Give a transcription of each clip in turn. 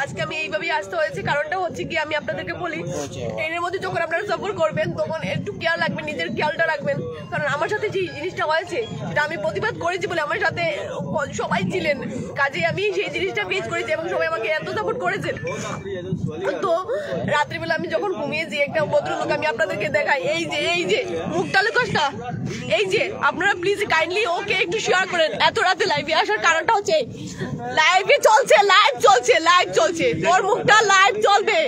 আজকে আমি এইভাবেই আসতে হয়েছে। কারণটা হচ্ছে কি, আমি আপনাদেরকে বলি, ট্রেনের মধ্যে যখন আপনারা সফর করবেন তখন একটু কেয়ার রাখবেন, নিজের খেয়ালটা রাখবেন। কারণ আমার সাথে যে জিনিসটা হয়েছে সেটা আমি প্রতিবাদ করেছি বলে আমার সাথে সবাই ছিলেন, কাজে আমি সেই জিনিসটা ফেস করেছি এবং সবাই আমাকে এত সাপোর্ট করেছেন। তো রাত্রিবেলা আমি যখন ঘুমিয়েছি, একটা ভদ্রলোক আমি আপনাদেরকে দেখাই, এই যে মুখটা লুকাস না, এই যে আপনারা প্লিজ কাইন্ডলি ওকে একটু শেয়ার করেন। এত রাতে লাইভে আসার কারণটা হচ্ছে লাইভ চলছে, তোর মুখটা লাইভ চলবে,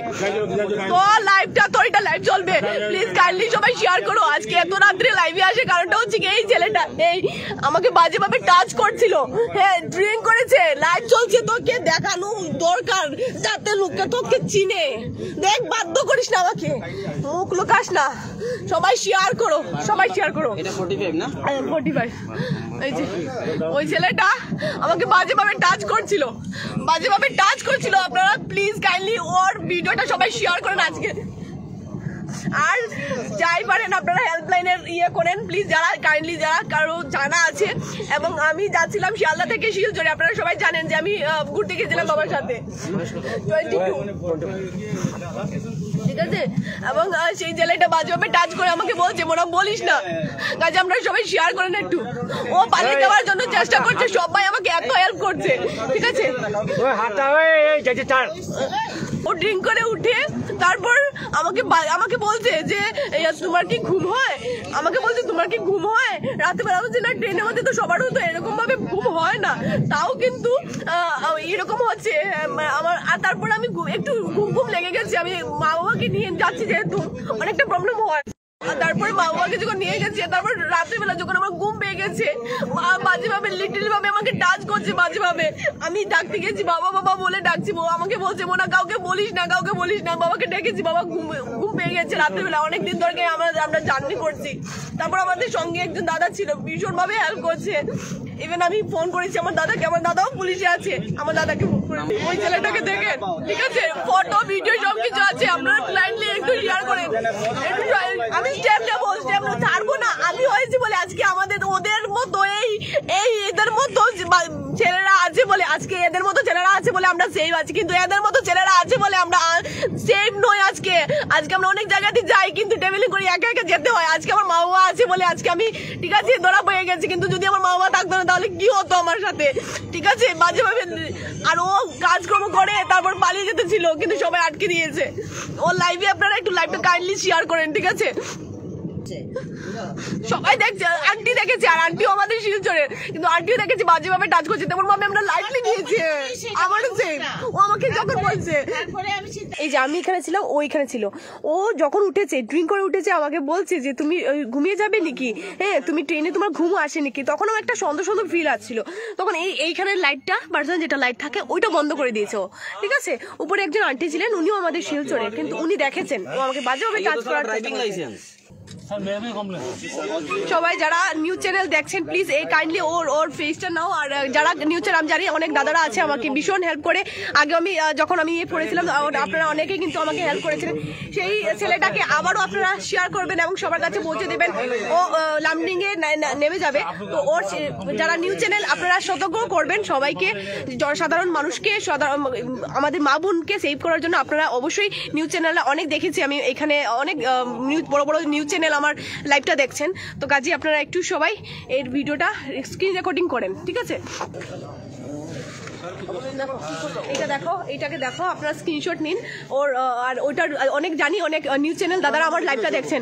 তোর লাইভটা তোরটা লাইভ চলবে, প্লিজ কাইন্ডলি সবাই শেয়ার করো। আজকে এত রাত্রে লাইভে আসে কারণটা হচ্ছে কি, এই ছেলেটা এই আমাকে বাজেভাবে টাচ করছিল, হ্যাঁ ড্রিঙ্ক করেছে, লাইভ চলছে, তোকে দেখানো দরকার যাতে লোকটা তোকে চিনে। দেখ, বাধ্য করিস না আমাকে, মুখ লুকাস না, সবাই শেয়ার করো। এটা 45 না? 45। এই যে ওই ছেলেটা আমাকে বাজেভাবে টাচ করছিল, আপনারা প্লিজ কাইন্ডলি ওর ভিডিওটা সবাই শেয়ার করেন আজকে। আর যাই পারেন আপনারা হেল্পলাইনের করেন প্লিজ, যারা কাইন্ডলি যারা কারো জানা আছে। এবং আমি যাচ্ছিলাম শিয়ালদা থেকে শিলচরে, আপনারা সবাই জানেন যে আমি ঘুরতে গেছিলাম বাবার সাথে 22, ঠিক আছে। এবং সেই ছেলেটা বাজেভাবে টাচ করে আমাকে বলছে মোরা বলিস না, কাজে আপনারা সবাই শেয়ার করেন একটু। ও পালিয়ে যাওয়ার জন্য চেষ্টা করছে, সবাই আমাকে এত হেল্প করছে, ঠিক আছে। ও ড্রিঙ্ক করে উঠে তারপর আমাকে বলছে যে তোমার কি ঘুম হয়, রাতে বেলা হচ্ছে না, ট্রেনের মধ্যে তো সবারও তো এরকম ভাবে ঘুম হয় না, তাও কিন্তু এরকম হচ্ছে আমার। আর তারপর আমি একটু ঘুম লেগে গেছে, আমি মা বাবাকে নিয়ে যাচ্ছি যেহেতু অনেকটা প্রবলেম হয়। তারপরে মা বাবাকে যখন নিয়ে গেছে, তারপর রাত্রিবেলা যখন আমার ঘুম পেয়ে গেছে, বাজেভাবে লিটল ভাবে আমাকে টাচ করছে বাজেভাবে। আমি ডাকতে গেছি, বাবা বলে ডাকছি, আমাকে বলছে মোনা কাউকে বলিস না। বাবাকে ডেকেছি, বাবা ঘুম পেয়ে গেছে রাত্রিবেলা, অনেকদিন ধরে আমরা জার্নি করছি। তারপর আমাদের সঙ্গে একজন দাদা ছিল, ভীষণ ভাবে হেল্প করছে। ইভেন আমি ফোন করেছি আমার দাদাকে, আমার দাদাও পুলিশে আছে, আমার দাদাকে ফোন করেছি। ওই ছেলেটাকে দেখেন, ঠিক আছে, ফটো ভিডিও সবকিছু আছে, আপনারা ক্লাইন্টলি একটু শেয়ার করেন। আমি স্টেপ ছাড়বো না, আমি হয়েছি বলে আজকে আমাদের ওদের মতো এদের মতো ছেলেরা আছে বলে, আজকে এদের মতো ছেলেরা আছে বলে আমরা সেভ আছি, কিন্তু এদের মতো ছেলেরা আছে বলে আমরা সেভ নই। আজকে আমরা অনেক জায়গাতে যাই কিন্তু টেবিলিং করে একা যেতে হয়। আজকে আমার মা বাবা আছে বলে আজকে আমি, ঠিক আছে, ধরা পেয়ে গেছি, কিন্তু যদি আমার মা বাবা থাকতো না তাহলে কি হতো আমার সাথে, ঠিক আছে, বাজেভাবে। আর ও কাজকর্ম করে তারপর পালিয়ে যেতে ছিল, কিন্তু সবাই আটকে দিয়েছে। ও লাইভে আপনারা একটু লাইভটা কাইন্ডলি শেয়ার করেন, ঠিক আছে। সবাই দেখছে, আন্টি দেখেছে, আর আন্টিও আমাদের শিলচরে, কিন্তু আন্টিও দেখেছে বাজেভাবে টাচ করছে, তেমন ভাবে আমরা লাইটলি নিয়েছি। আমারও সেম, ও আমাকে যখন বলছে, এই যে আমি এখানে ছিলাম, ও এখানে ছিল, ও যখন উঠেছে, ড্রিঙ্ক করে উঠেছে, আমাকে বলছে যে তুমি ঘুমিয়ে যাবে নাকি, হ্যাঁ তুমি ট্রেনে তোমার ঘুমও আসে নাকি। তখন একটা সুন্দর ফিল আসছিল, তখন এইখানে লাইটটা পার্সোনাল যেটা লাইট থাকে ওইটা বন্ধ করে দিয়েছে ও, ঠিক আছে। উপরে একজন আন্টি ছিলেন, উনিও আমাদের শিলচরে, কিন্তু উনি দেখেছেন ও আমাকে বাজেভাবে টাচ করার চেষ্টা করছে। সবাই যারা নিউজ চ্যানেল দেখছেন প্লিজ এই কাইন্ডলি ওর ফেসটা নাও। আর যারা নিউজ চ্যানেল, আমি জানি অনেক দাদারা আছে আমাকে ভীষণ হেল্প করে। আগে আমি যখন আমি পড়েছিলাম আপনারা অনেকেই কিন্তু আমাকে হেল্প করেছিলেন। সেই ছেলেটাকে আবারও আপনারা শেয়ার করবেন এবং সবার কাছে পৌঁছে দেবেন। ও লামডিং এ নেমে যাবে, তো ওর যারা নিউজ চ্যানেল আপনারা সতর্ক করবেন সবাইকে, সাধারণ মানুষকে, আমাদের মা বোনকে সেভ করার জন্য আপনারা অবশ্যই নিউজ চ্যানেলটা অনেক দেখেছি আমি, এখানে অনেক বড় নিউজ চ্যানেল আমার লাইভটা দেখছেন, তো কাজে আপনারা একটু সবাই এর ভিডিওটা স্ক্রিন রেকর্ডিং করেন, ঠিক আছে। এটাকে দেখো, আপনারা স্ক্রিনশট নিন ওর। আর ওইটার অনেক জানি অনেক নিউজ চ্যানেল দাদারা আমার লাইভটা দেখছেন।